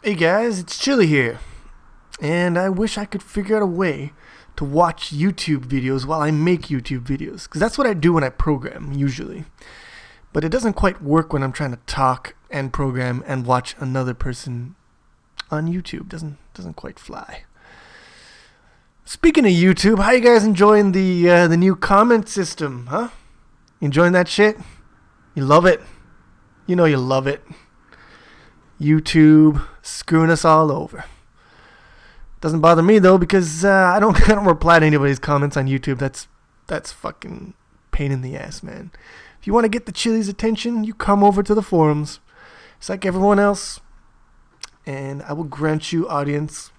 Hey guys, it's Chili here, and I wish I could figure out a way to watch YouTube videos while I make YouTube videos, because that's what I do when I program, usually. But it doesn't quite work when I'm trying to talk and program and watch another person on YouTube. Doesn't quite fly. Speaking of YouTube, how you guys enjoying the new comment system, huh? You enjoying that shit? You love it? You know you love it. YouTube screwing us all over. Doesn't bother me though, because I don't reply to anybody's comments on YouTube. That's fucking pain in the ass, man. If you want to get the Chili's attention, you come over to the forums. It's like everyone else, and I will grant you audience.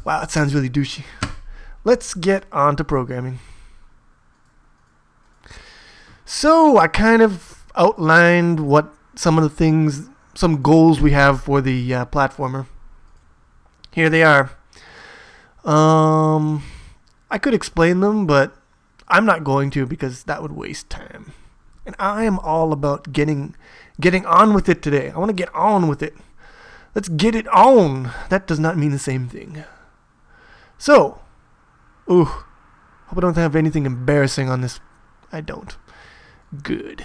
Wow, that sounds really douchey. Let's get on to programming. So I kind of outlined what some of the things, some goals we have for the platformer. Here they are. I could explain them, but I'm not going to, because that would waste time. And I am all about getting on with it today. I want to get on with it. Let's get it on. That does not mean the same thing. So, hope I don't have anything embarrassing on this. I don't. Good.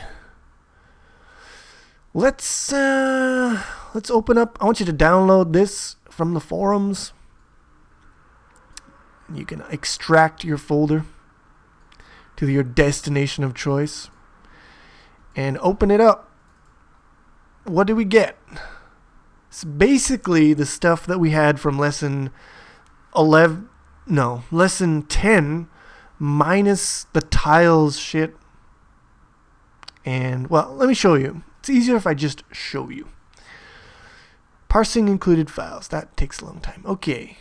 Let's open up. I want you to download this from the forums. You can extract your folder to your destination of choice and open it up. What do we get? It's basically the stuff that we had from lesson 10 minus the tiles shit. And, well, let me show you. It's easier if I just show you. Parsing included files. That takes a long time. Okay.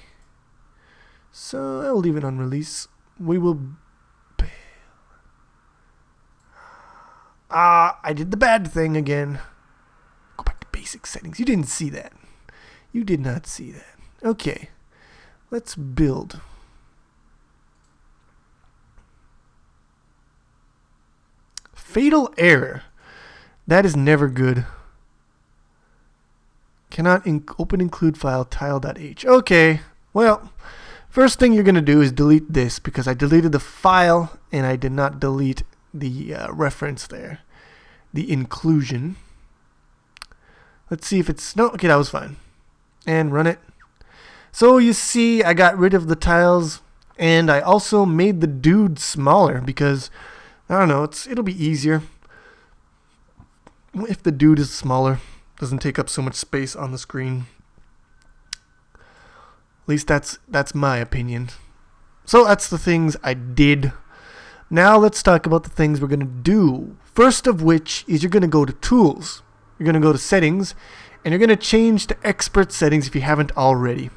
So I will leave it on release. We will... I did the bad thing again. Go back to basic settings. You didn't see that. You did not see that. Okay. Let's build. Fatal error. That is never good. Cannot open include file tile.h. Okay, well, first thing you're going to do is delete this, because I deleted the file and I did not delete the reference there. The inclusion. Let's see if it's... No, okay, that was fine. And run it. So you see I got rid of the tiles, and I also made the dude smaller because, I don't know, it'll be easier if the dude is smaller. Doesn't take up so much space on the screen. At least that's my opinion. So that's the things I did. Now let's talk about the things we're going to do. First of which is you're going to go to Tools. You're going to go to Settings, and you're going to change to Expert Settings if you haven't already.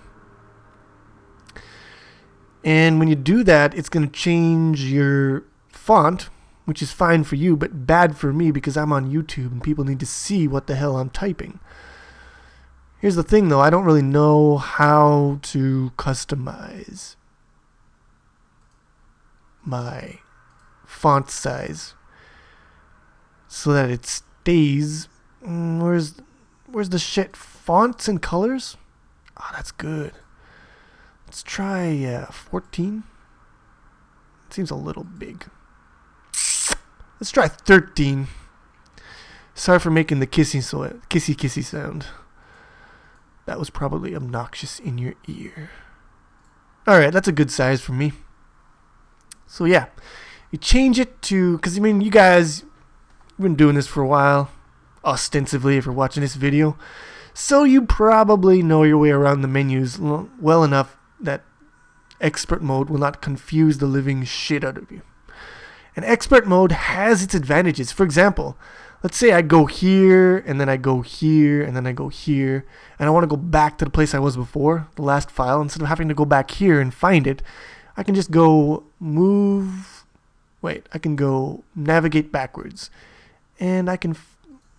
And when you do that, it's going to change your font, which is fine for you, but bad for me because I'm on YouTube and people need to see what the hell I'm typing. Here's the thing though, I don't really know how to customize my font size so that it stays. Where's the shit? Fonts and colors? Oh, that's good. Let's try 14. It seems a little big. Let's try 13. Sorry for making the kissy sound. That was probably obnoxious in your ear. Alright, that's a good size for me. So yeah, you change it to, because I mean, you guys have been doing this for a while, ostensibly if you're watching this video. So you probably know your way around the menus well enough that expert mode will not confuse the living shit out of you. And expert mode has its advantages. For example, let's say I go here, and then I go here, and then I go here, and I want to go back to the place I was before, the last file. Instead of having to go back here and find it, I can just go I can go navigate backwards, and I can,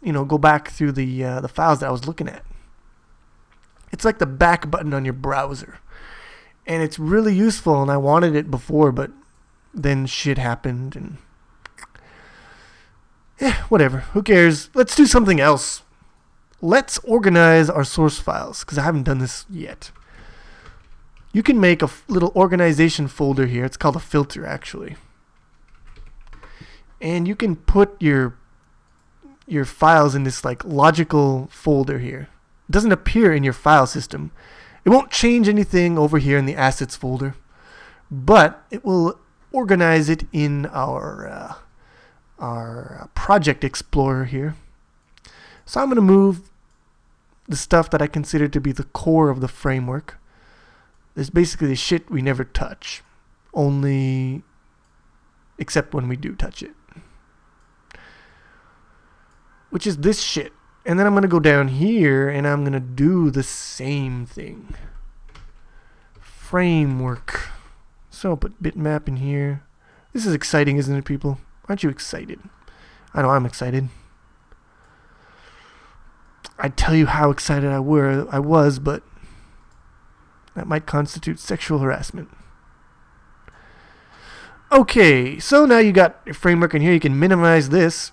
go back through the files that I was looking at. It's like the back button on your browser, and it's really useful. And I wanted it before, but then shit happened, and whatever. Who cares? Let's do something else. let's organize our source files, because I haven't done this yet. You can make a little organization folder here. It's called a filter, actually. And you can put your files in this like logical folder here. It doesn't appear in your file system. It won't change anything over here in the assets folder, but it will organize it in our project explorer here. So I'm going to move the stuff that I consider to be the core of the framework. It's basically the shit we never touch, only except when we do touch it, which is this shit. And then I'm going to go down here and I'm going to do the same thing. Framework. So I'll put bitmap in here. This is exciting, isn't it, people? Aren't you excited? I know I'm excited. I'd tell you how excited I was, but that might constitute sexual harassment. Okay, so now you got your framework in here. You can minimize this,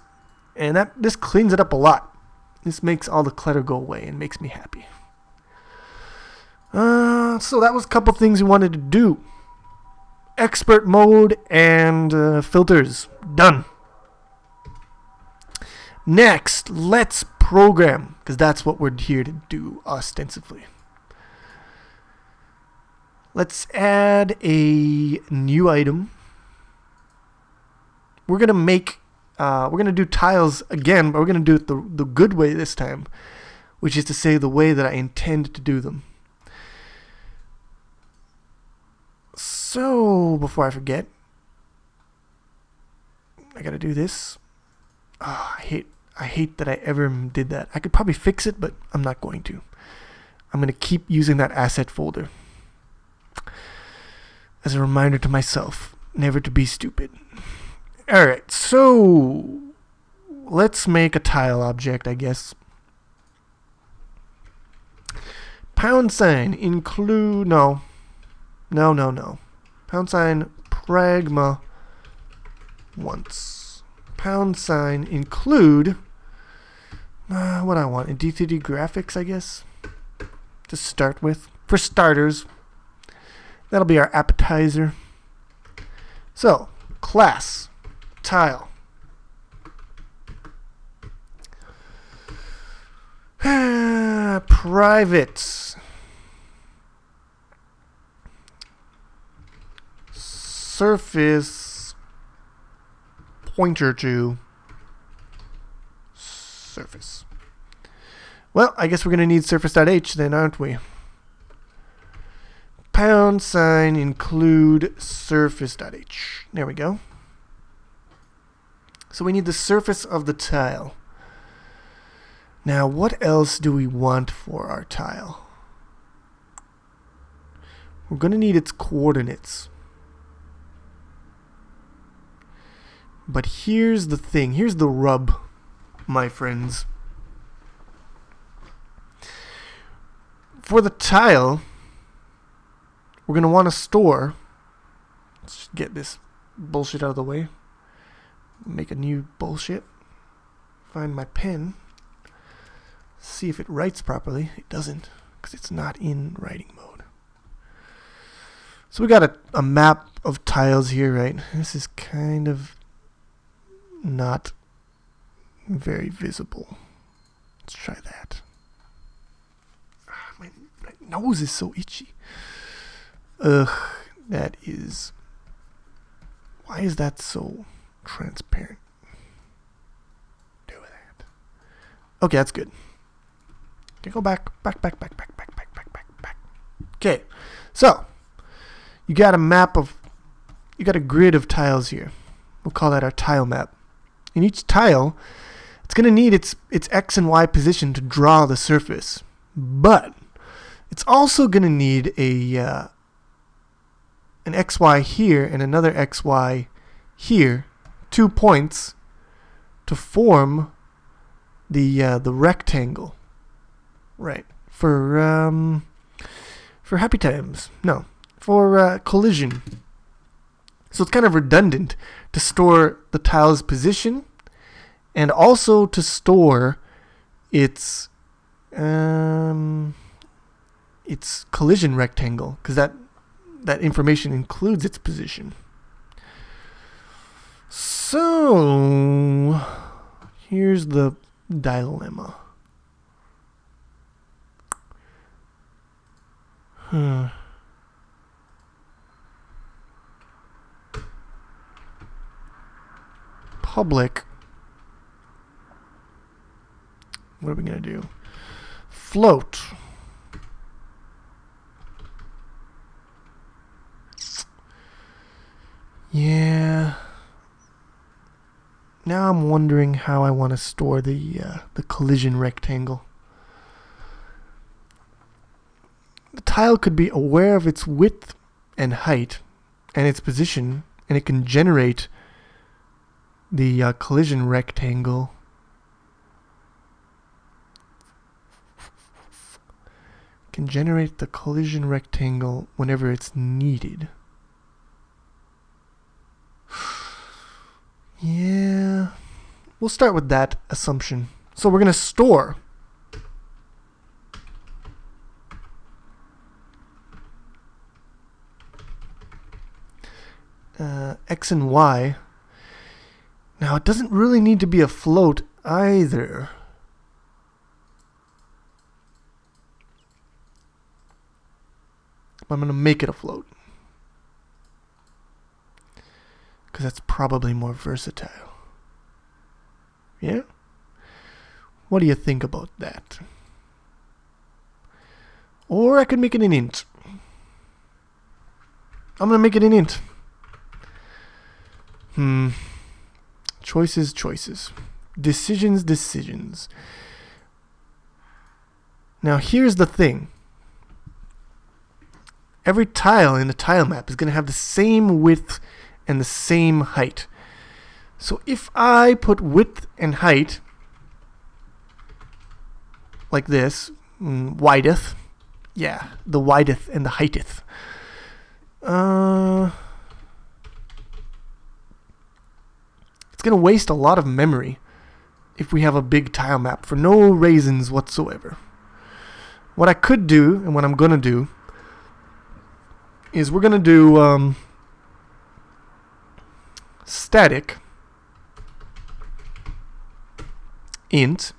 and this cleans it up a lot. This makes all the clutter go away and makes me happy. So that was a couple things we wanted to do. Expert mode and filters. Done. Next, let's program, because that's what we're here to do ostensibly. Let's add a new item. We're gonna make we're gonna do tiles again, but we're gonna do it the good way this time, which is to say the way that I intend to do them. So before I forget, I gotta do this. Oh, I hate that I ever did that. I could probably fix it, but I'm not going to. I'm gonna keep using that asset folder as a reminder to myself never to be stupid. Alright, so let's make a tile object, I guess. Pound sign include no. Pound sign pragma once. Pound sign include what I want, in D3D graphics, I guess, to start with. For starters, that'll be our appetizer. So, class, tile. Private. Surface pointer to surface. Well, I guess we're going to need surface.h then, aren't we? Pound sign include surface.h. There we go. So we need the surface of the tile. Now, what else do we want for our tile? We're going to need its coordinates. But here's the thing. Here's the rub, my friends. For the tile, we're going to want to store. Let's get this bullshit out of the way. Make a new bullshit. Find my pen. See if it writes properly. It doesn't, because it's not in writing mode. So we got a map of tiles here, right? This is kind of not very visible. Let's try that. My nose is so itchy. Ugh, that is... Why is that so transparent? Do that. Okay, that's good. Okay, go back. Okay, so you got a grid of tiles here. We'll call that our tile map. In each tile, it's going to need its X and Y position to draw the surface. But it's also going to need an XY here and another XY here, 2 points, to form the rectangle. Right. For happy times. No. For collision. So it's kind of redundant to store the tile's position and also to store its its collision rectangle, because that information includes its position. So here's the dilemma. Public. What are we going to do? Float. Yeah. Now I'm wondering how I want to store the collision rectangle. The tile could be aware of its width and height and its position, and it can generate the collision rectangle. Can generate the collision rectangle whenever it's needed. Yeah, we'll start with that assumption. So we're going to store x and y. Now it doesn't really need to be a float either. I'm going to make it a float, because that's probably more versatile. Yeah? What do you think about that? Or I could make it an int. I'm going to make it an int. Choices. Decisions. Now here's the thing. Every tile in the tile map is going to have the same width and the same height. So if I put width and height like this, wideth, yeah, the wideth and the heighteth. It's going to waste a lot of memory if we have a big tile map for no reasons whatsoever. What I could do, and what I'm going to do, is we're going to do static int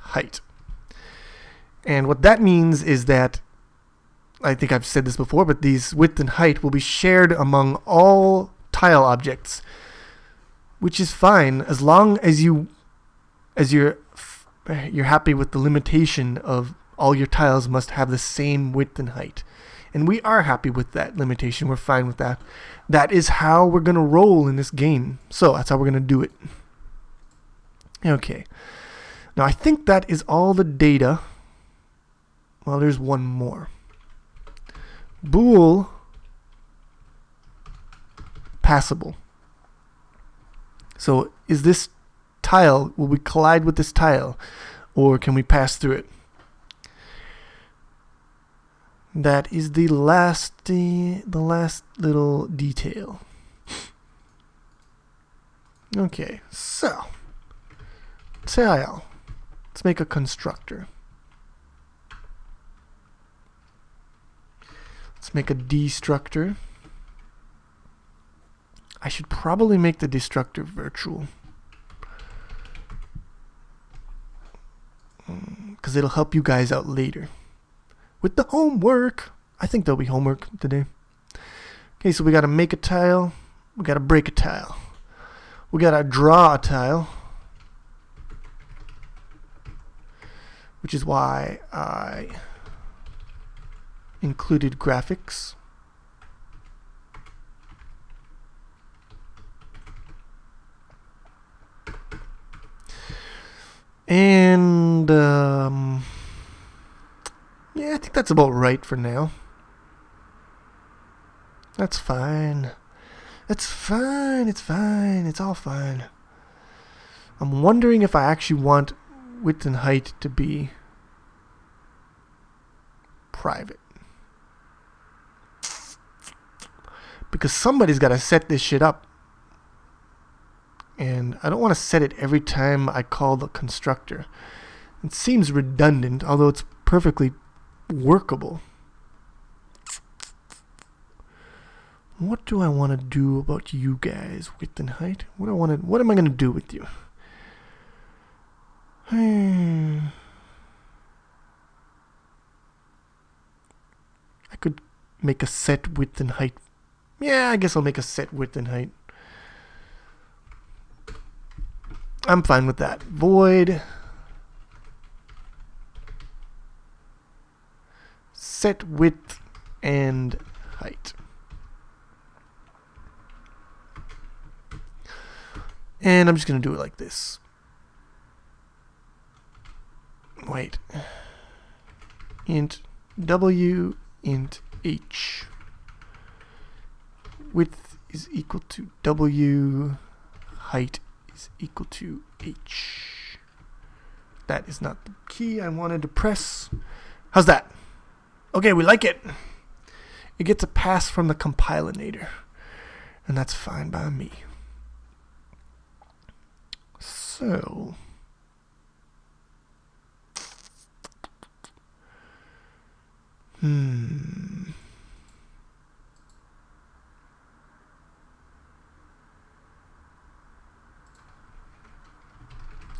height. And what that means is that, I think I've said this before, but these width and height will be shared among all tile objects, which is fine as long as you're happy with the limitation of all your tiles must have the same width and height. And we are happy with that limitation. We're fine with that. That is how we're going to roll in this game. So that's how we're going to do it. Okay. Now I think that is all the data. Well, there's one more. Bool passable. So is this tile, will we collide with this tile, or can we pass through it? That is the last little detail. Okay, so tile. Let's make a constructor. Let's make a destructor. I should probably make the destructor virtual, because it'll help you guys out later with the homework. I think there'll be homework today. Okay, so we gotta make a tile, we gotta break a tile, we gotta draw a tile, which is why I included graphics. And yeah, I think that's about right for now. That's fine. It's fine. It's all fine. I'm wondering if I actually want width and height to be private, because somebody's got to set this shit up, and I don't want to set it every time I call the constructor. It seems redundant, although it's perfectly workable. What do I want to do about you guys? Width and height? What am I going to do with you? I could make a set width and height. Yeah, I guess I'll make a set width and height. I'm fine with that. Void. Set width and height. And I'm just going to do it like this. Wait. Int W, int H. Width is equal to W. Height is equal to H. That is not the key I wanted to press. How's that? Okay, we like it. It gets a pass from the compilinator. And that's fine by me. So, I'm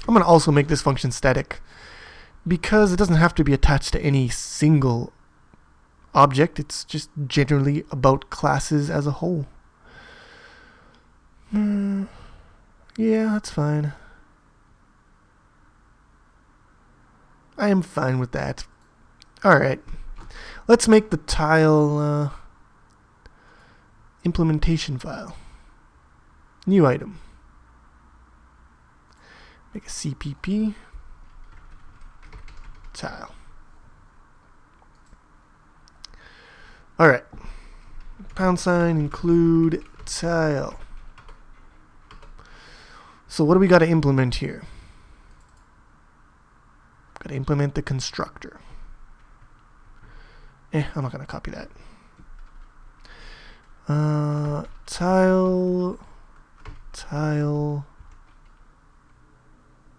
going to also make this function static because it doesn't have to be attached to any single object. It's just generally about classes as a whole. Yeah, that's fine. I am fine with that. Alright. Let's make the tile implementation file. New item. Make a CPP. Tile. Alright. Pound sign include tile. So what do we got to implement here? Got to implement the constructor. I'm not going to copy that.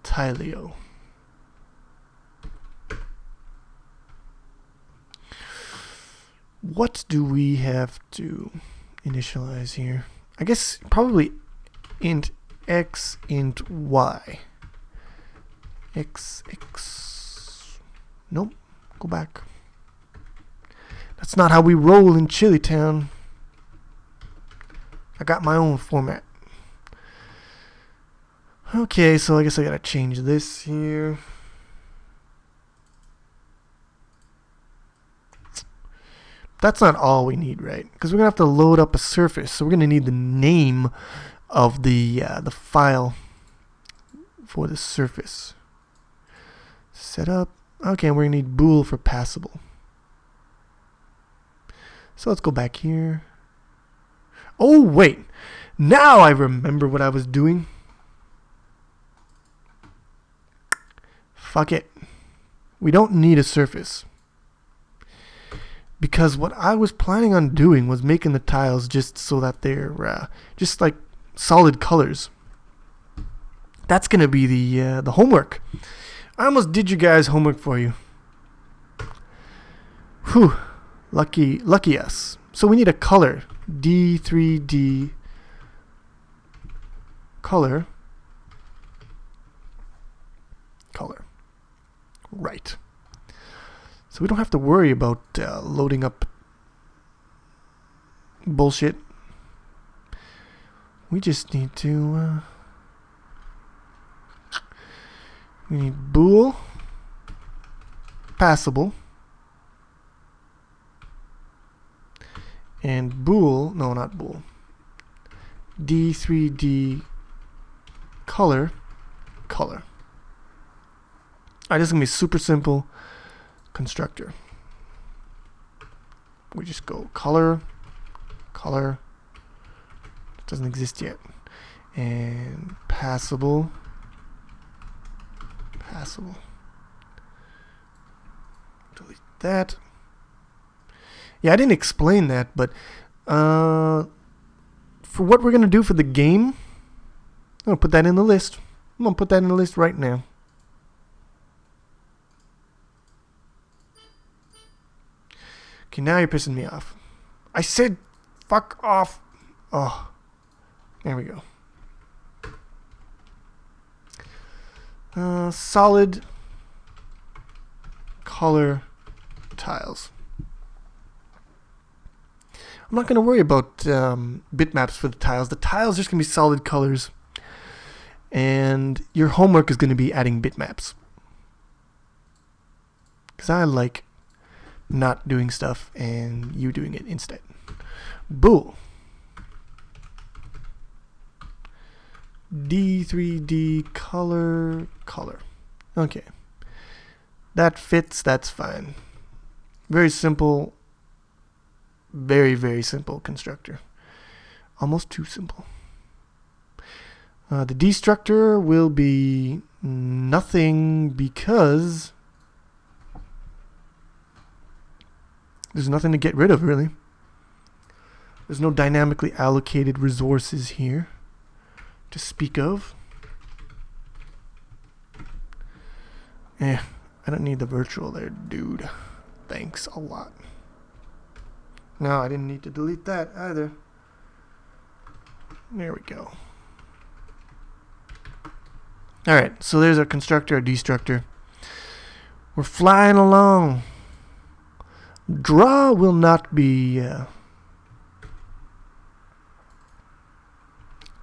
Tileo. What do we have to initialize here? I guess probably int x, int y. X. Nope. Go back. That's not how we roll in Chilitown. I got my own format. Okay, so I guess I gotta change this here. That's not all we need, right? Because we're gonna have to load up a surface, so we're gonna need the name of the file for the surface. Setup. Okay, we're gonna need bool for passable. So let's go back here. Oh wait, now I remember what I was doing. Fuck it. We don't need a surface. Because what I was planning on doing was making the tiles just so that they're just like solid colors. That's gonna be the homework. I almost did you guys' homework for you. Whew. Lucky us. So we need a color. D3D color. Right. So we don't have to worry about loading up bullshit. We just need to we need bool passable and bool, no, not bool, D3D color. Alright, this is going to be super simple constructor. We just go color, it doesn't exist yet, and passable. Delete that. Yeah, I didn't explain that, but for what we're going to do for the game, I'm gonna put that in the list. I'm gonna put that in the list right now. Okay, now you're pissing me off. I said fuck off. Oh, there we go. Solid color tiles. I'm not going to worry about bitmaps for the tiles. The tiles are just going to be solid colors. And your homework is going to be adding bitmaps. Because I like not doing stuff and you doing it instead. Boo. D3D color. Okay. That fits, that's fine. Very simple. Very, very simple constructor. Almost too simple. The destructor will be nothing because there's nothing to get rid of, really. There's no dynamically allocated resources here to speak of. I don't need the virtual there, dude. Thanks a lot. No, I didn't need to delete that either. There we go. Alright, so there's our constructor, our destructor. We're flying along. Draw will not be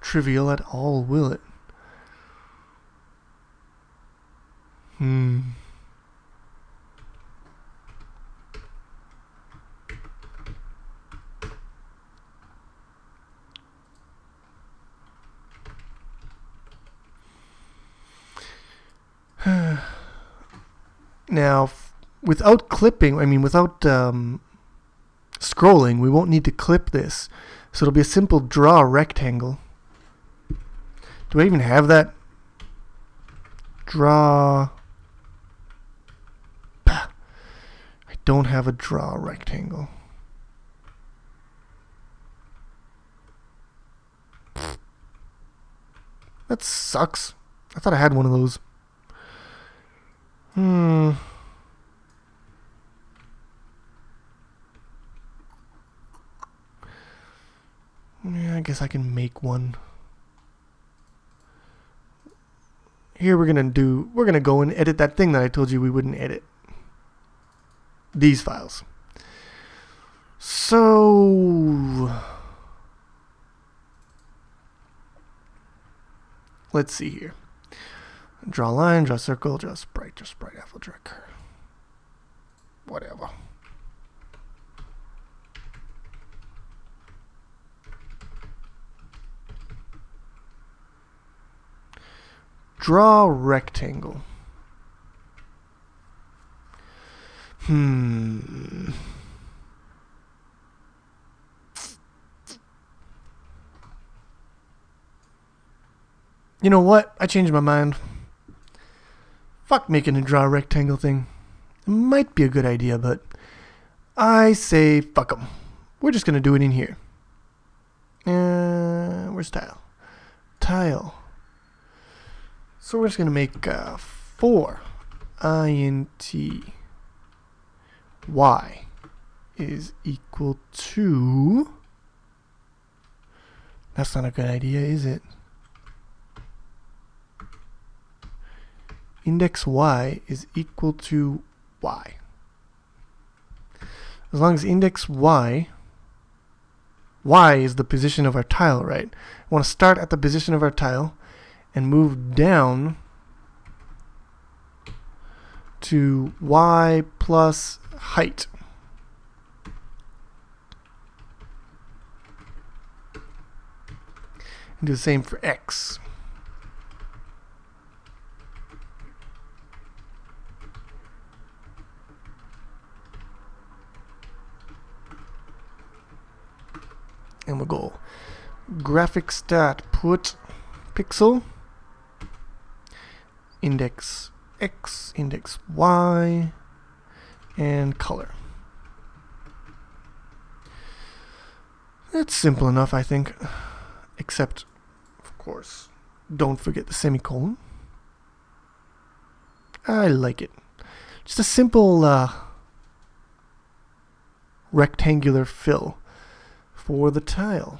trivial at all, will it? Now, without clipping, without scrolling, we won't need to clip this. So it'll be a simple draw rectangle. Do I even have that? Draw. I don't have a draw rectangle. That sucks. I thought I had one of those. Yeah, I guess I can make one. Here we're gonna go and edit that thing that I told you we wouldn't edit. These files. So let's see here. Draw a line, draw a circle, draw a sprite, apple, draw a curve. Whatever. Draw rectangle. You know what? I changed my mind. Fuck making a draw rectangle thing. It might be a good idea, but I say fuck 'em. We're just gonna do it in here. Where's tile? Tile. So we're just gonna make 4 int y is equal to. That's not a good idea, is it? Index y is equal to y. As long as index y is the position of our tile, right? I want to start at the position of our tile and move down to y plus height. And do the same for x. And we'll go graphic stat put pixel index x, index y, and color. It's simple enough, I think, except, of course, Don't forget the semicolon. I like it. Just a simple rectangular fill for the tile.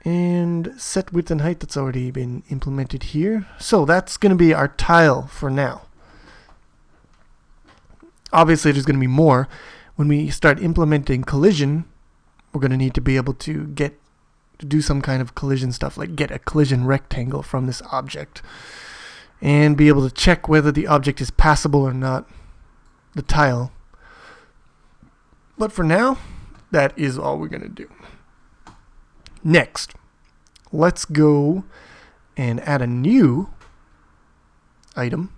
And set width and height, that's already been implemented here. So that's going to be our tile for now. Obviously there's going to be more. When we start implementing collision, we're going to need to be able to do some kind of collision stuff, like get a collision rectangle from this object and be able to check whether the object is passable or not, the tile. But for now, that is all we're going to do. Next, let's go and add a new item.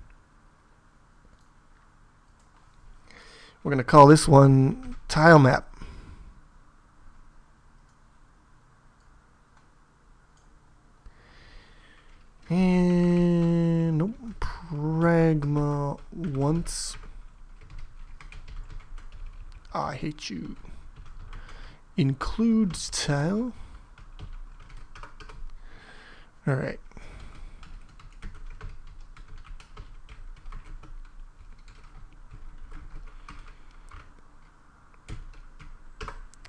We're going to call this one tile map. And nope, pragma once. I hate you. Includes tile. All right.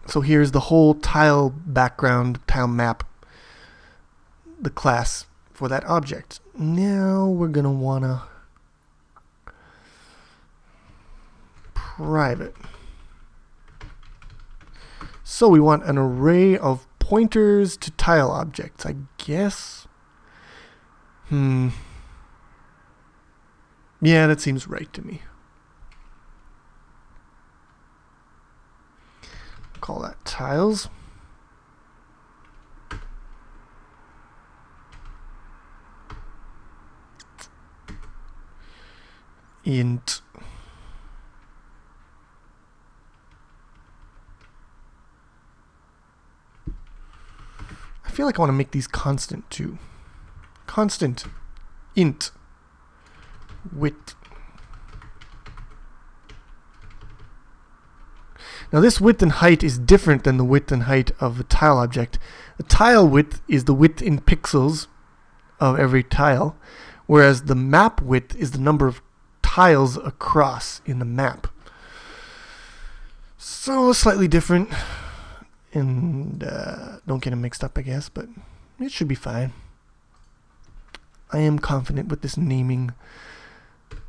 So here's the whole tile background, tile map, the class for that object. Now we're gonna wanna private. So we want an array of pointers to tile objects, I guess. Yeah, that seems right to me. Call that tiles. Int I feel like I want to make these constant too. Constant int width. Now this width and height is different than the width and height of the tile object. The tile width is the width in pixels of every tile, whereas the map width is the number of tiles across in the map. So slightly different, and don't get them mixed up, I guess, but it should be fine. I am confident with this naming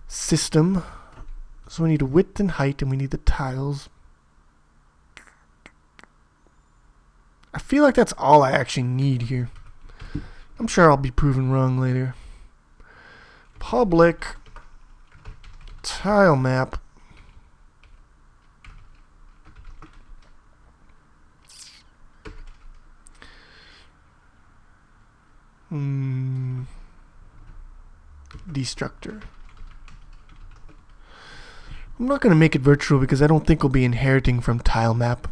system. So we need a width and height, and we need the tiles. I feel like that's all I actually need here. I'm sure I'll be proven wrong later. Public tile map. Destructor. I'm not going to make it virtual because I don't think we'll be inheriting from tile map.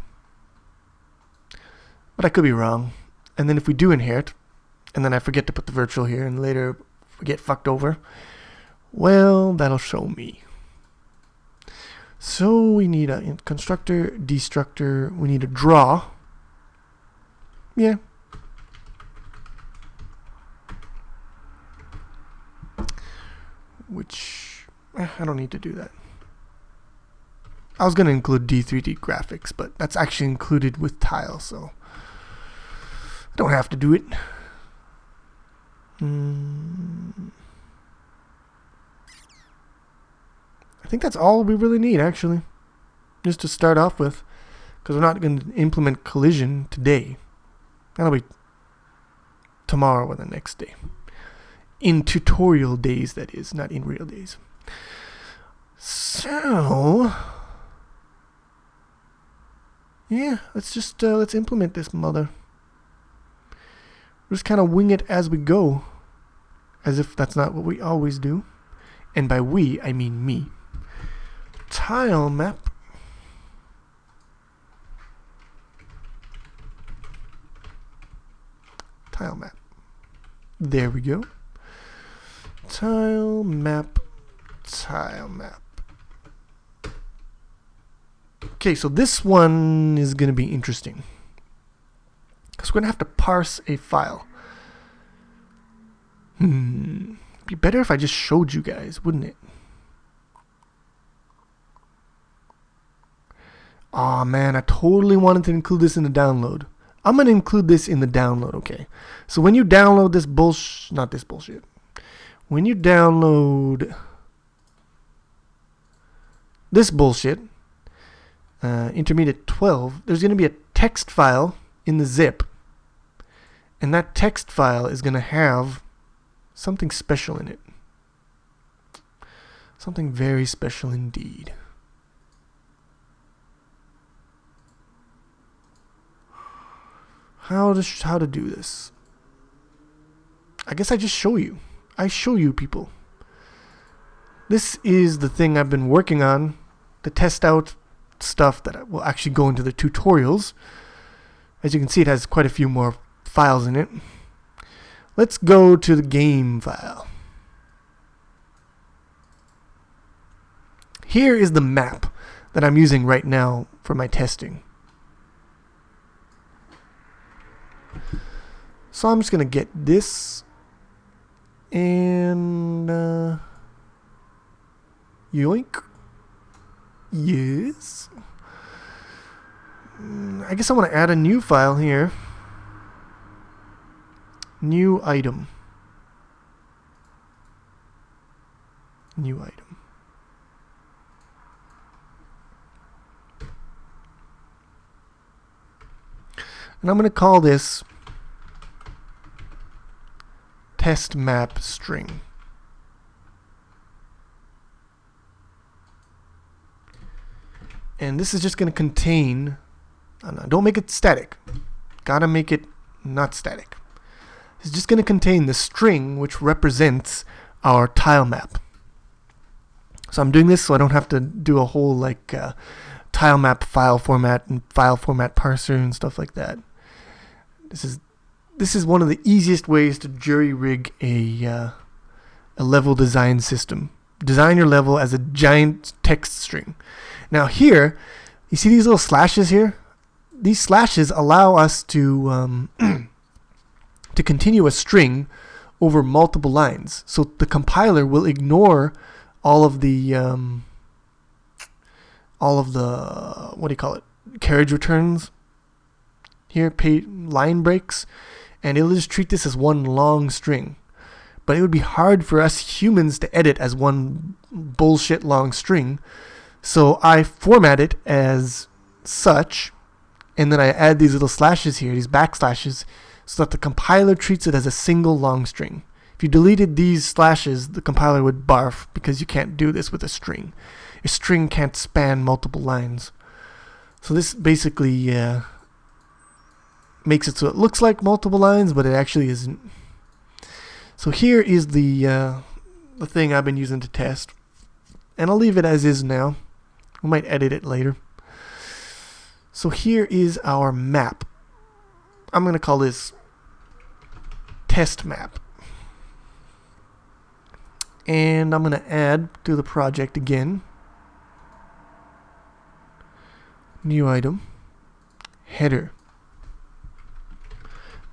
But I could be wrong. And then if we do inherit, and then I forget to put the virtual here, and later we get fucked over, well, that'll show me. So we need a constructor, destructor, we need a draw. Yeah. Which, I don't need to do that. I was going to include D3D graphics, but that's actually included with tile, so I don't have to do it. I think that's all we really need, actually, just to start off with, because we're not going to implement collision today. That'll be tomorrow or the next day. In tutorial days, that is, not in real days. So yeah, let's implement this mother. We'll just kind of wing it as we go, as if that's not what we always do. And by we, I mean me. Tile map. Tile map. There we go. Tile map. Tile map. Okay, so this one is going to be interesting, because we're going to have to parse a file. It'd be better if I just showed you guys, wouldn't it? Aw, man, I totally wanted to include this in the download. I'm going to include this in the download, okay? So when you download this not this bullshit. When you download this bullshit, intermediate 12, there's going to be a text file in the zip. And that text file is going to have something special in it. Something very special indeed. How to do this? I guess I just show you. I show you people. This is the thing I've been working on to test out stuff that will actually go into the tutorials. As you can see, it has quite a few more files in it. Let's go to the game file. Here is the map that I'm using right now for my testing. So I'm just going to get this and yoink. Yes. I guess I want to add a new file here. New item. New item. And I'm going to call this test map string. And this is just going to contain, don't make it static. Gotta make it not static. It's just going to contain the string which represents our tile map. So I'm doing this so I don't have to do a whole tile map file format and file format parser and stuff like that. This is one of the easiest ways to jury rig a level design system. Design your level as a giant text string. Now here, you see these little slashes here? These slashes allow us to to continue a string over multiple lines. So the compiler will ignore all of the what do you call it? Carriage returns here, line breaks, and it'll just treat this as one long string. But it would be hard for us humans to edit as one bullshit long string. So I format it as such, and then I add these little slashes here, these backslashes, so that the compiler treats it as a single long string. If you deleted these slashes, the compiler would barf, because you can't do this with a string. A string can't span multiple lines. So this basically makes it so it looks like multiple lines, but it actually isn't. So here is the thing I've been using to test, and I'll leave it as is now. We might edit it later. So here is our map. I'm going to call this test map. And I'm going to add to the project again. New item. Header.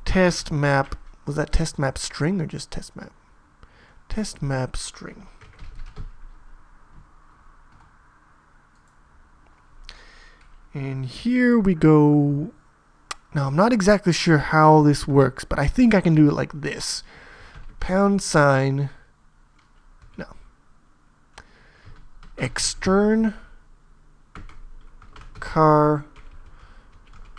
Test map. Was that test map string or just test map? Test map string. And here we go. Now I'm not exactly sure how this works, but I think I can do it like this. #, no. Extern car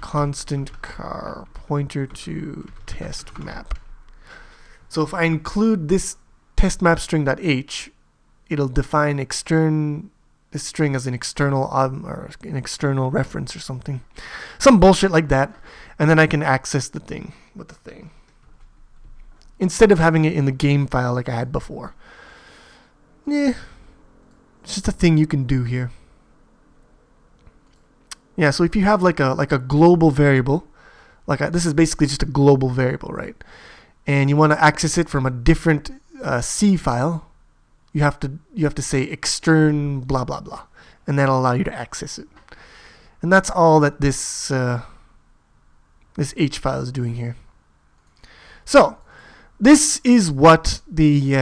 constant car pointer to test map. So if I include this test map string.h, it'll define this string as an external or an external reference or something, some bullshit like that, and then I can access the thing with the thing instead of having it in the game file like I had before. Yeah, it's just a thing you can do here. Yeah, so if you have like a global variable, this is basically just a global variable, right? And you want to access it from a different C file. You have to say extern blah blah blah, and that'll allow you to access it. And that's all that this this H file is doing here. So this is what the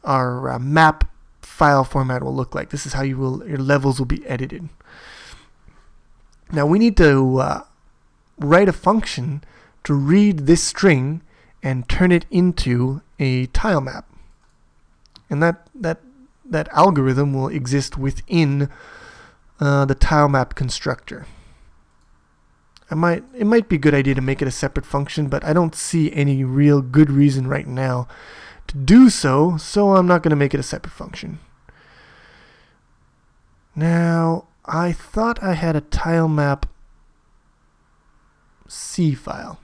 our map file format will look like. This is how your levels will be edited. Now we need to write a function to read this string and turn it into a tile map. And that algorithm will exist within the tile map constructor. It might be a good idea to make it a separate function, but I don't see any real good reason right now to do so, so I'm not going to make it a separate function. Now, I thought I had a tile map C file.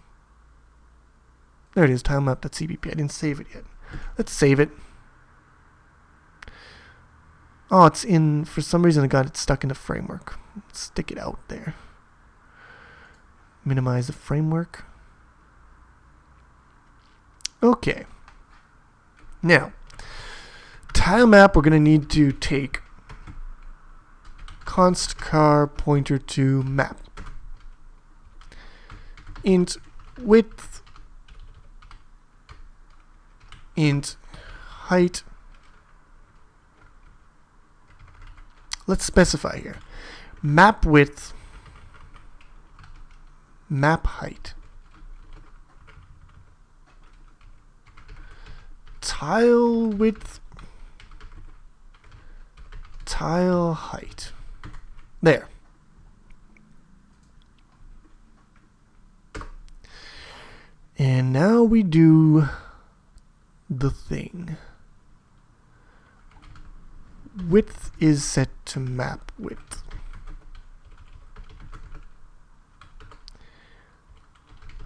There it is, tilemap.cpp. I didn't save it yet. Let's save it. Oh, it's in, for some reason I got it stuck in the framework. Let's stick it out there. Minimize the framework. Okay. Now, tile map, we're going to need to take const char pointer to map. Int width, int height. Let's specify here. Map width, map height. Tile width, tile height. There. And now we do the thing. Width is set to map width.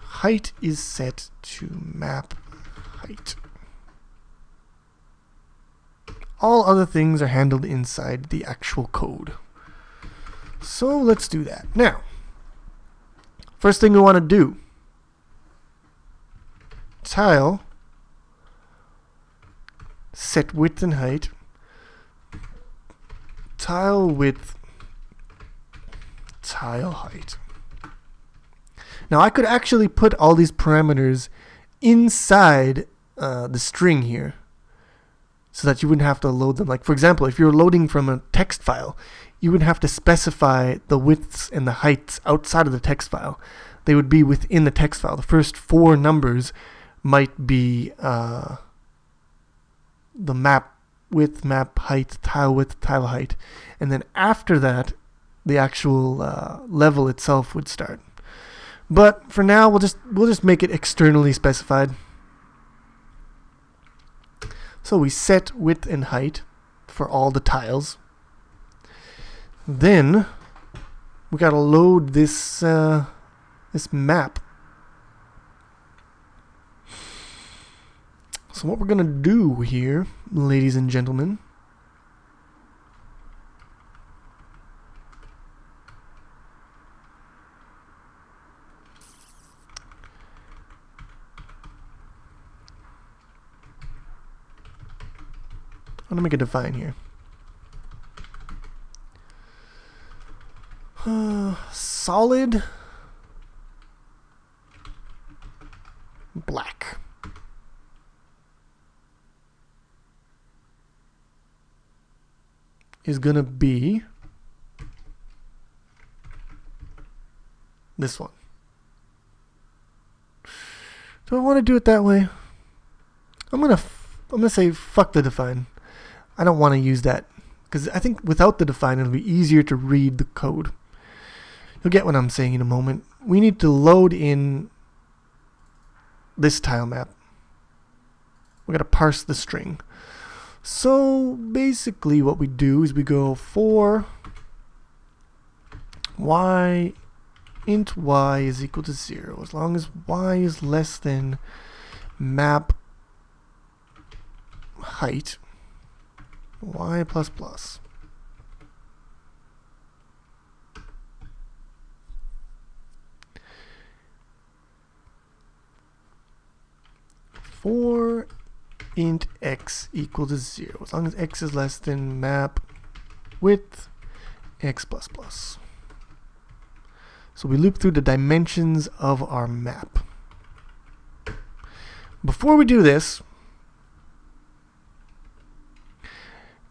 Height is set to map height. All other things are handled inside the actual code. So let's do that. Now, first thing we want to do, tile set width and height, tile width, tile height. Now I could actually put all these parameters inside the string here so that you wouldn't have to load them. Like for example, if you're loading from a text file, you would have to specify the widths and the heights outside of the text file. They would be within the text file. The first 4 numbers might be the map width, map height, tile width, tile height, and then after that the actual level itself would start. But for now we'll just make it externally specified. So we set width and height for all the tiles. Then we gotta load this this map. So what we're gonna do here, ladies and gentlemen, I'm gonna make a define here. Solid black. Is gonna be this one. Do I want to do it that way? I'm gonna say fuck the define. I don't want to use that because I think without the define it'll be easier to read the code. You'll get what I'm saying in a moment. We need to load in this tile map. We're gonna parse the string. So basically what we do is we go for y, int y is equal to 0 as long as y is less than map height y plus plus. For int x equal to 0 as long as x is less than map width x plus plus. So we loop through the dimensions of our map. Before we do this,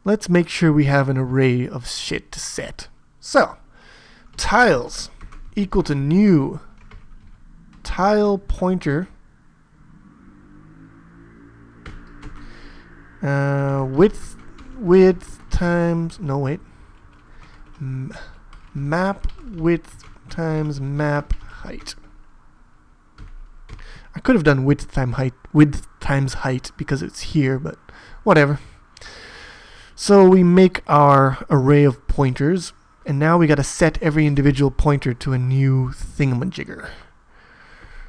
let's make sure we have an array of shit to set. So, tiles equal to new tile pointer width times, no wait, map width times map height. I could have done width times height because it's here, but whatever. So we make our array of pointers, and now we got to set every individual pointer to a new thingamajigger.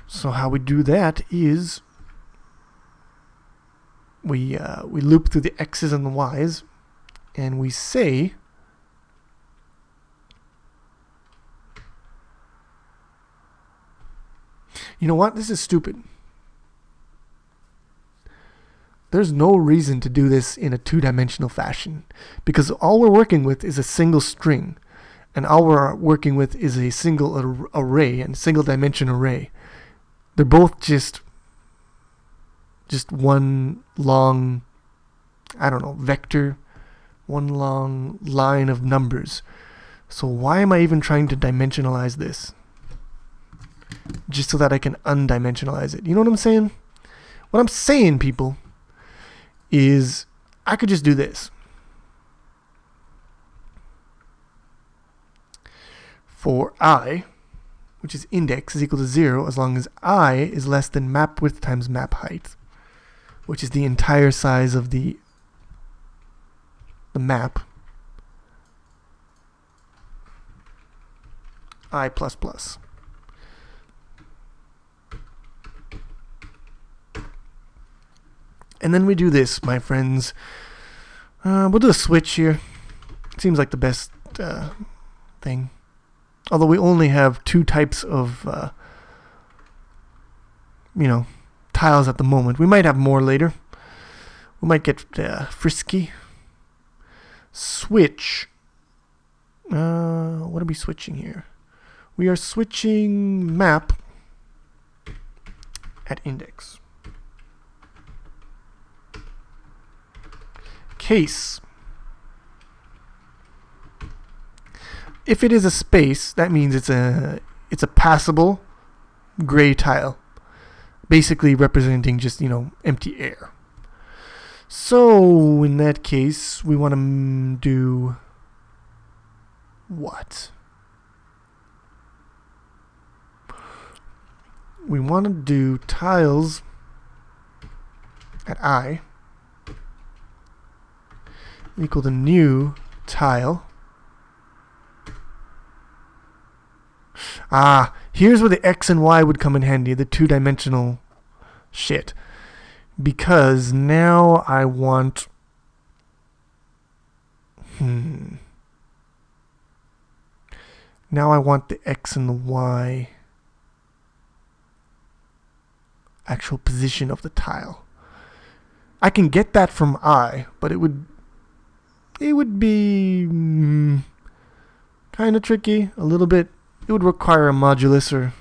So how we do that is we loop through the x's and the y's, and we say you know what? This is stupid. There's no reason to do this in a two-dimensional fashion because all we're working with is a single string, and all we're working with is a single array and single dimension array. They're both just one long, I don't know, vector, one long line of numbers. So why am I even trying to dimensionalize this? Just so that I can undimensionalize it. You know what I'm saying? What I'm saying, people, is I could just do this. For I, which is index, is equal to 0 as long as I is less than map width times map height, which is the entire size of the map, I++. And then we do this, my friends. We'll do a switch here. Seems like the best thing. Although we only have two types of, tiles at the moment. We might have more later. We might get frisky. Switch. What are we switching here? We are switching map at index. Case. If it is a space, that means it's a passable gray tile, basically representing just empty air. So in that case, we want to do what? We want to do tiles at I equal to new tile. Here's where the x and y would come in handy, the two-dimensional shit. Because now I want now I want the x and the y actual position of the tile. I can get that from I, but it would be kind of tricky, a little bit. It would require a modulus or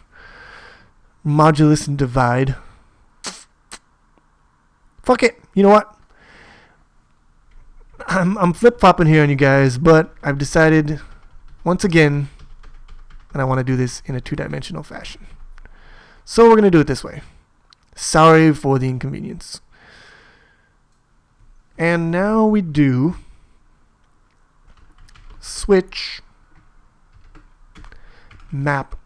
modulus and divide. Fuck it. You know what? I'm flip-flopping here on you guys, but I've decided once again, and I want to do this in a two-dimensional fashion. So we're going to do it this way. Sorry for the inconvenience. And now we do switch map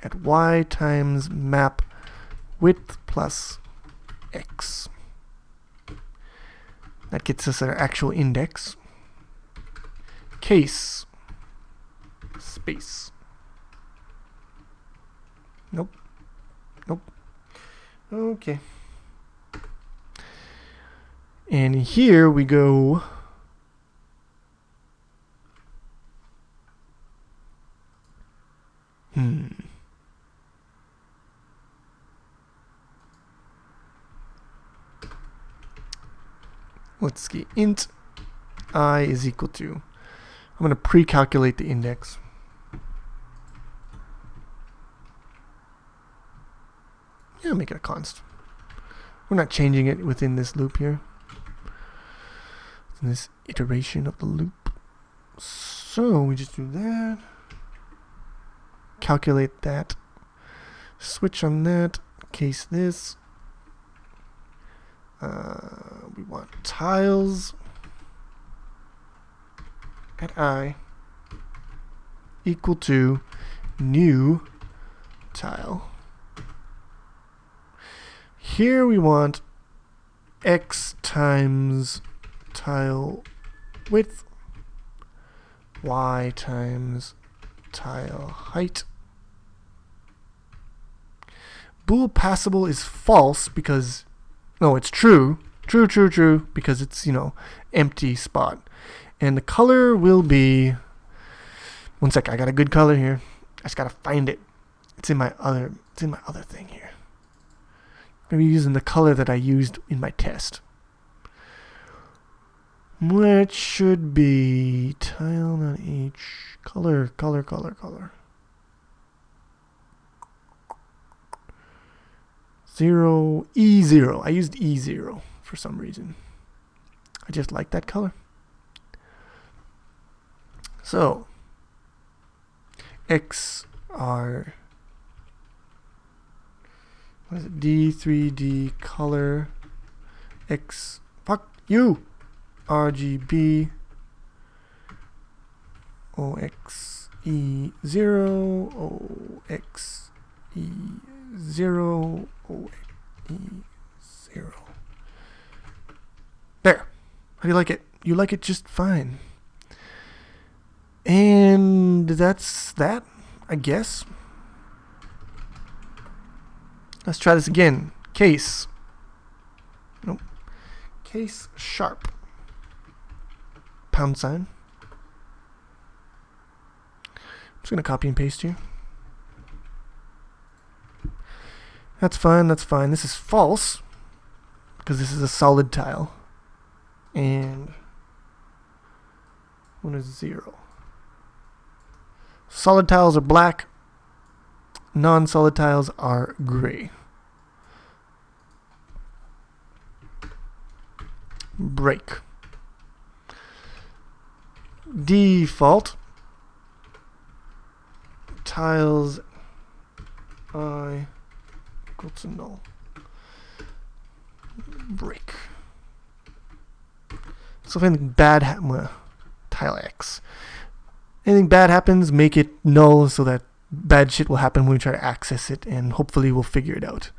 at y times map width plus x. That gets us our actual index. Case space. Nope. Okay. And here we go let's see, int I is equal to I'm going to pre-calculate the index. Yeah, make it a const. We're not changing it within this loop here. In this iteration of the loop. So we just do that. Calculate that. Switch on that. Case this. We want tiles at I equal to new tile. Here we want x times tile width, y times tile height. Bool passable is false because, no, it's true. True, because it's, empty spot. And the color will be, one sec, I got a good color here. I just gotta find it. It's in my other thing here. I'm gonna be using the color that I used in my test. Which should be tile.h color. E0. I used E0 for some reason. I just like that color. So XR, what is it? D3D color X, fuck you, RGB OXE0 OXE0 OXE0. There. How do you like it? You like it just fine. And that's that, I guess. Let's try this again. Case. Nope. Case sharp. £. I'm just going to copy and paste here. That's fine. This is false because this is a solid tile. And one is 0. Solid tiles are black. Non-solid tiles are gray. Break. Default tiles I equal to null. Break. So if anything bad happens, tile X. Anything bad happens, make it null so that bad shit will happen when we try to access it, and hopefully we'll figure it out.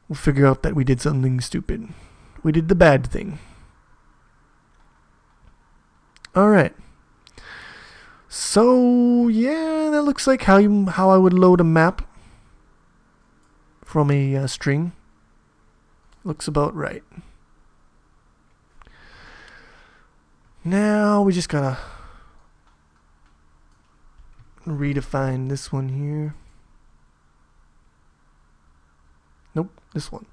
We'll figure out that we did something stupid. We did the bad thing. Alright. So, yeah, that looks like how I would load a map from a string. Looks about right. Now we just gotta redefine this one here. Nope, this one.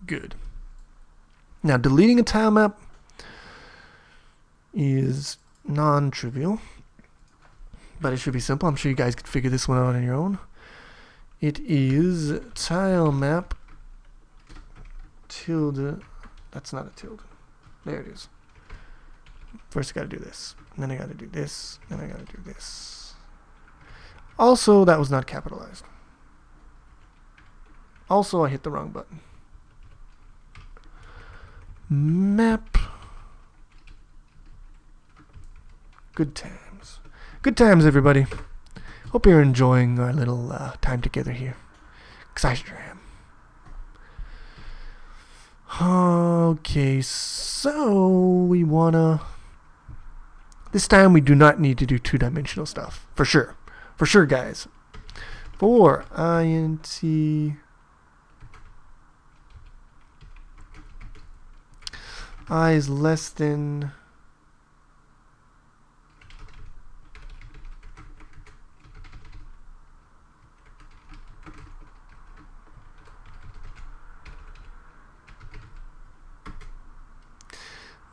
Good. Now deleting a tile map is non-trivial, but it should be simple. I'm sure you guys could figure this one out on your own. It is tile map tilde. That's not a tilde. There it is. First I gotta do this, and then I gotta do this, and I gotta do this. Also, that was not capitalized. Also, I hit the wrong button. Map. Good times. Good times, everybody. Hope you're enjoying our little time together here. 'Cause I sure am. Okay, so we wanna... This time we do not need to do two-dimensional stuff. For sure. For sure, guys. For int I is less than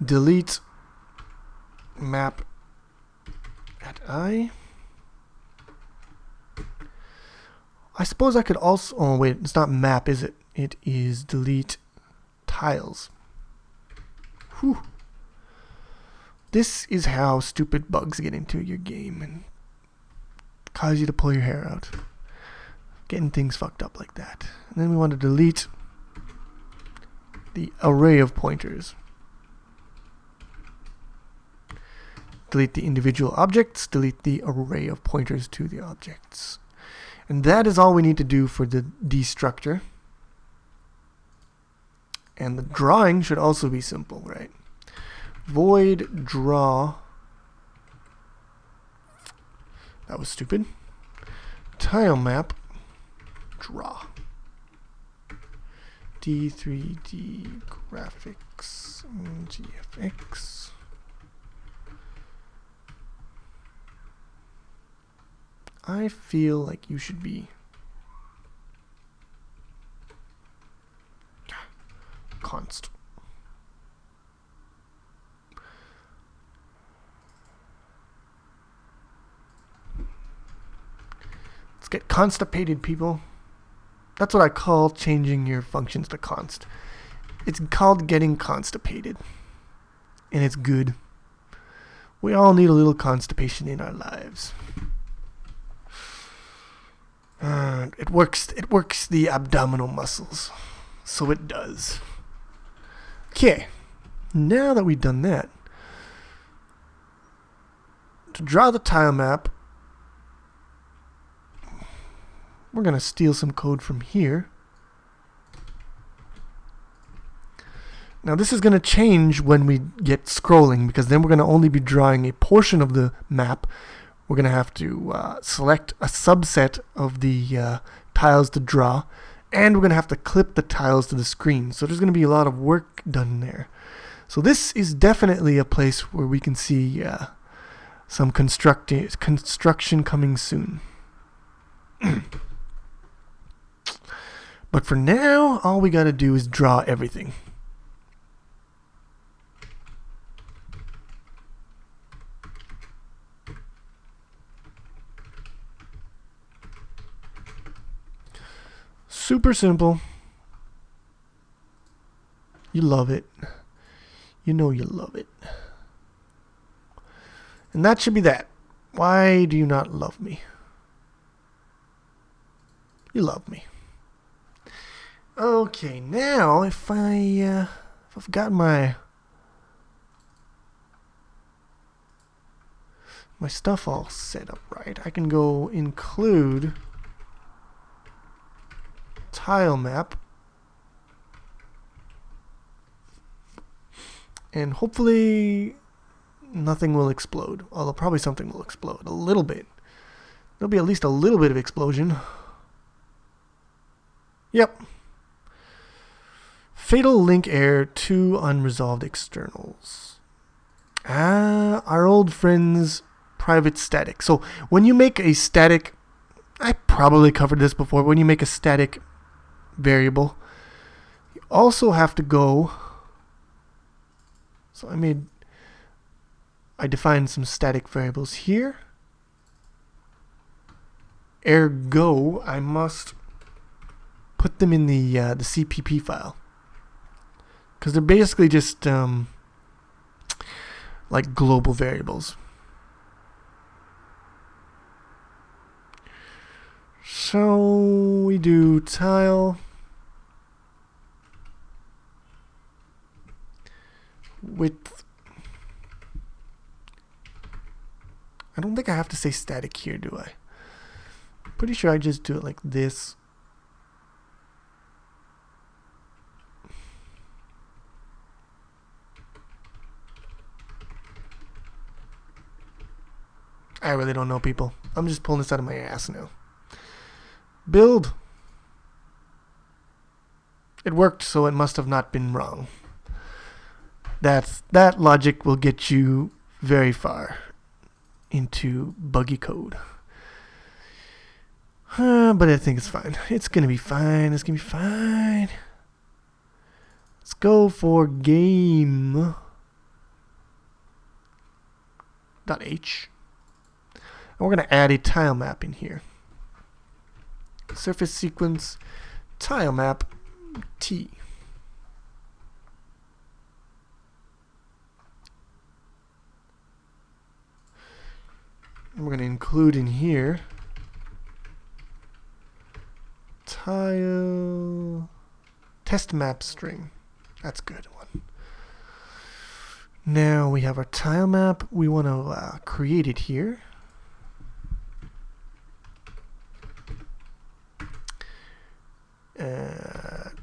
delete map at I. I suppose I could also, oh wait, it's not map, is it? It is delete tiles. Whew. This is how stupid bugs get into your game and cause you to pull your hair out. Getting things fucked up like that. And then we want to delete the array of pointers. Delete the individual objects, delete the array of pointers to the objects. And that is all we need to do for the destructor. And the drawing should also be simple, right? Void draw. That was stupid. Tile map draw. D3D graphics GFX. I feel like you should be const. Let's get constipated, people. That's what I call changing your functions to const. It's called getting constipated. And it's good. We all need a little constipation in our lives. It works the abdominal muscles. So it does. Okay. Now that we've done that, to draw the tile map, we're going to steal some code from here. Now this is going to change when we get scrolling, because then we're going to only be drawing a portion of the map. We're going to have to select a subset of the tiles to draw, and we're going to have to clip the tiles to the screen. So there's going to be a lot of work done there. So this is definitely a place where we can see some construction coming soon. But for now, all we got to do is draw everything. Super simple. You love it. You know you love it. And that should be that. Why do you not love me? You love me. Okay, now if I've got my stuff all set up right, I can go include tile map, and hopefully nothing will explode, although probably something will explode a little bit. There'll be at least a little bit of explosion. Yep. Fatal link error, 2 unresolved externals. Our old friend's private static. So when you make a static, I probably covered this before, when you make a static variable, you also have to go, so I defined some static variables here. Ergo, I must put them in the CPP file, because they're basically just like global variables. So we do tile width. I don't think I have to say static here, do I? Pretty sure I just do it like this. I really don't know, people. I'm just pulling this out of my ass now. Build. It worked, so it must have not been wrong. That logic will get you very far into buggy code. But I think it's fine. It's gonna be fine. It's gonna be fine. Let's go for game. .h. And we're going to add a tile map in here. Surface sequence tile map T. And we're going to include in here tile test map string. That's a good one. Now we have our tile map. We want to create it here.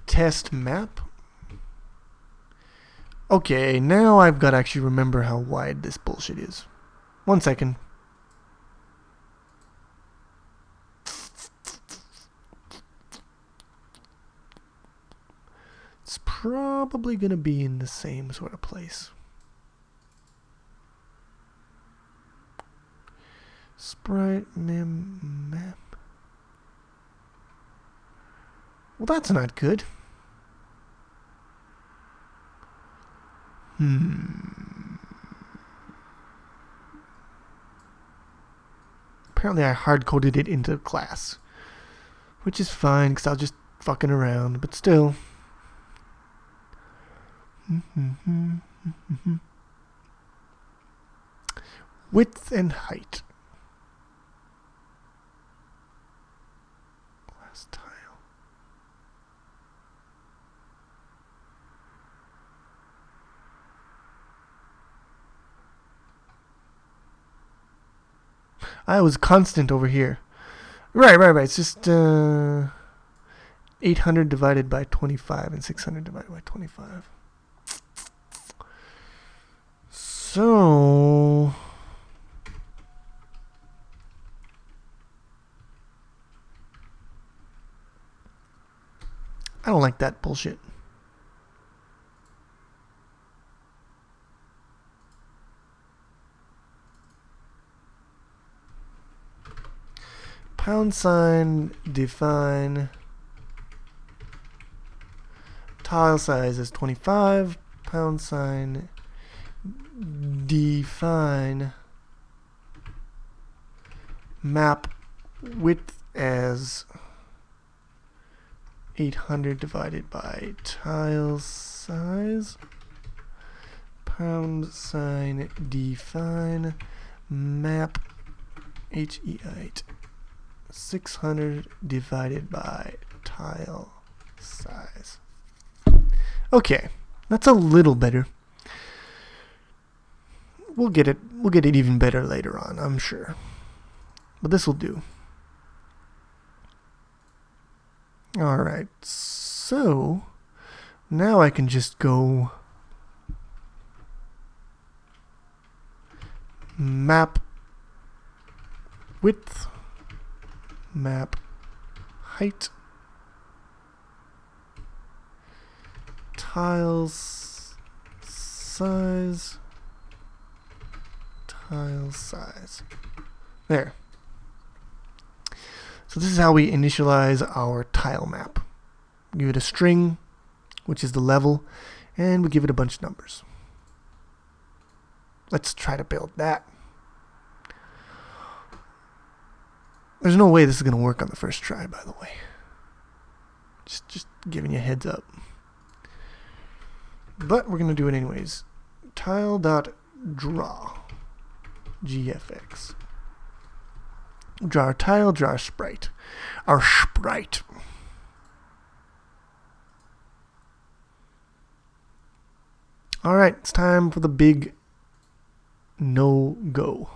Test map. Okay, now I've got to actually remember how wide this bullshit is. 1 second. It's probably going to be in the same sort of place. Sprite map. Well, that's not good. Apparently I hard-coded it into class, which is fine because I was just fucking around, but still. Width and height. Glass tile. I was constant over here. Right. It's just 800 divided by 25 and 600 divided by 25. So I don't like that bullshit. # define tile size is 25. # define map width as 800 divided by tile size. # define map HE8 600 divided by tile size. Okay, that's a little better. We'll get it even better later on, I'm sure. But this will do. Alright, so now I can just go map width, map height, tiles size, tile size. There. So this is how we initialize our tile map. Give it a string, which is the level, and we give it a bunch of numbers. Let's try to build that. There's no way this is going to work on the first try, by the way. Just giving you a heads up. But we're going to do it anyways. Tile.draw. GFX. Draw our tile, draw our sprite. Our sprite. Alright, it's time for the big no-go.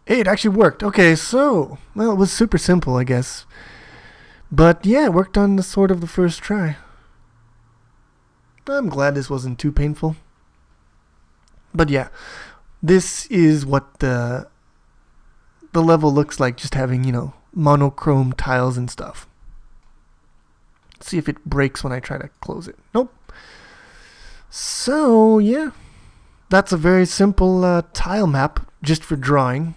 Hey, it actually worked. Okay, so, well, it was super simple, I guess. But yeah, it worked on the sort of the first try. I'm glad this wasn't too painful. But yeah, this is what the level looks like, just having, you know, monochrome tiles and stuff. Let's see if it breaks when I try to close it. Nope. So yeah, that's a very simple tile map just for drawing,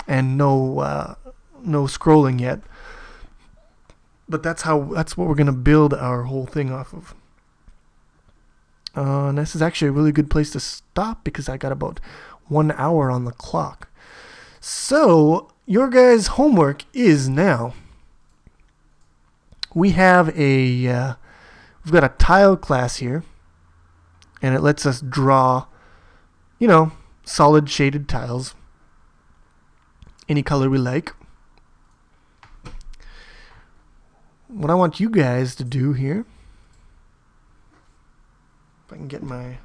and no scrolling yet. But that's what we're gonna build our whole thing off of. And this is actually a really good place to stop because I got about 1 hour on the clock. So your guys' homework is now. We've got a tile class here, and it lets us draw, solid shaded tiles, any color we like. What I want you guys to do here, if I can get my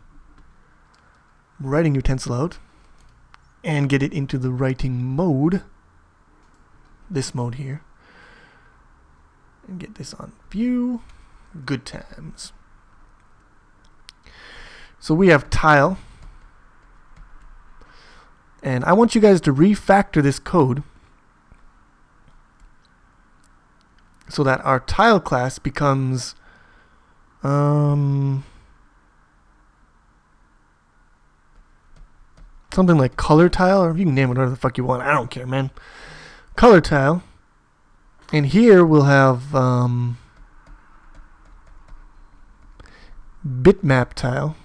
writing utensil out and get it into the writing mode, this mode here, and get this on view, good times. So we have tile, and I want you guys to refactor this code so that our tile class becomes something like color tile, or you can name it whatever the fuck you want. I don't care, man. Color tile. And here we'll have bitmap tile.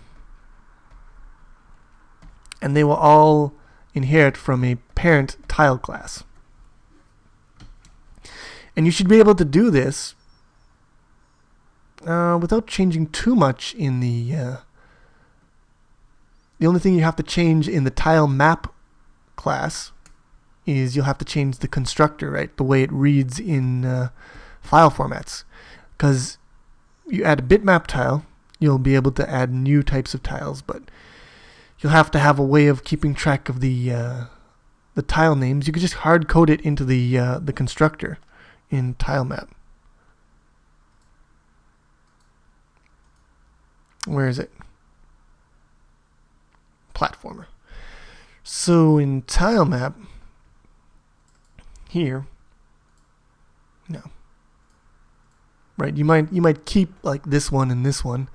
And they will all inherit from a parent tile class. And you should be able to do this without changing too much in the only thing you have to change in the tile map class is you'll have to change the constructor, right? The way it reads in file formats. Because you add a bitmap tile, you'll be able to add new types of tiles, but you'll have to have a way of keeping track of the tile names. You could just hard code it into the constructor in tilemap. Where is it? Platformer. So in tilemap here, no. Right, you might keep like this one and this one,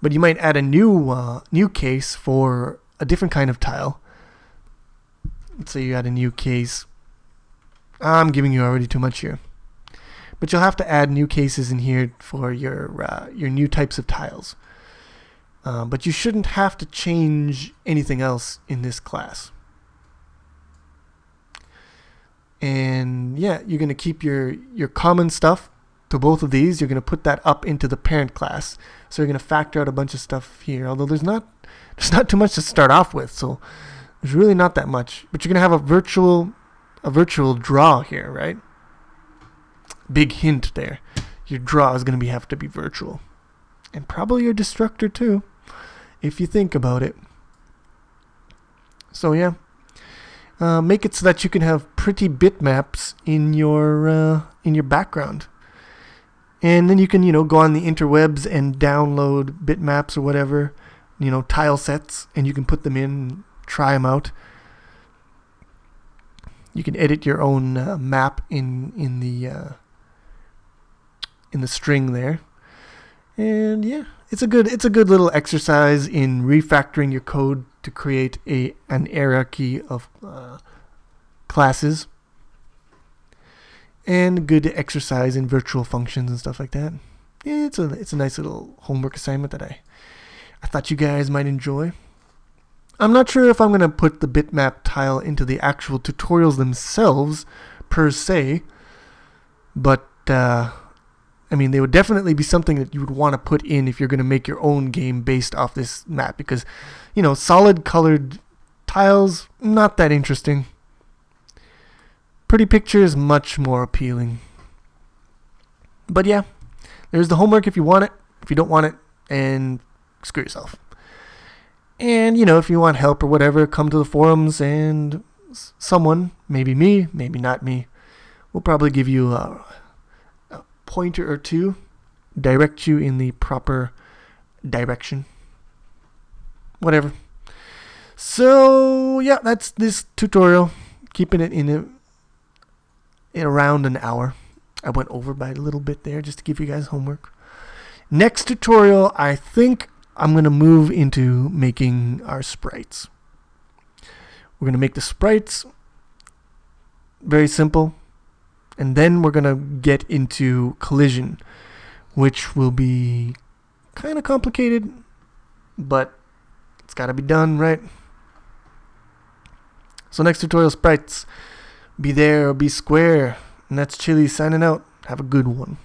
but you might add a new case for a different kind of tile. Let's say you add a new case. I'm giving you already too much here. But you'll have to add new cases in here for your new types of tiles. But you shouldn't have to change anything else in this class. And yeah, you're going to keep your common stuff to both of these. You're going to put that up into the parent class. So you're going to factor out a bunch of stuff here. Although there's not too much to start off with, so there's really not that much. But you're going to have a virtual draw here, right? Big hint there. Your draw is going to have to be virtual. And probably your destructor too, if you think about it. So yeah. Make it so that you can have pretty bitmaps in your background. And then you can, go on the interwebs and download bitmaps or whatever, tile sets, and you can put them in, try them out. You can edit your own map in the string there. And yeah, it's a good little exercise in refactoring your code to create an hierarchy of classes, and good exercise in virtual functions and stuff like that. Yeah, it's a nice little homework assignment that I thought you guys might enjoy. I'm not sure if I'm going to put the bitmap tile into the actual tutorials themselves per se, but they would definitely be something that you would want to put in if you're going to make your own game based off this map, because solid colored tiles, not that interesting. Pretty pictures, much more appealing. But yeah, there's the homework if you want it. If you don't want it, and screw yourself. And if you want help or whatever, come to the forums, and someone, maybe me, maybe not me, will probably give you a pointer or two, direct you in the proper direction. Whatever. So yeah, that's this tutorial. Keeping it in around an hour. I went over by a little bit there just to give you guys homework. Next tutorial, I think I'm going to move into making our sprites. We're going to make the sprites very simple And then we're going to get into collision, which will be kind of complicated, but it's got to be done, right? So next tutorial, sprites. Be there or be square. And that's Chili signing out. Have a good one.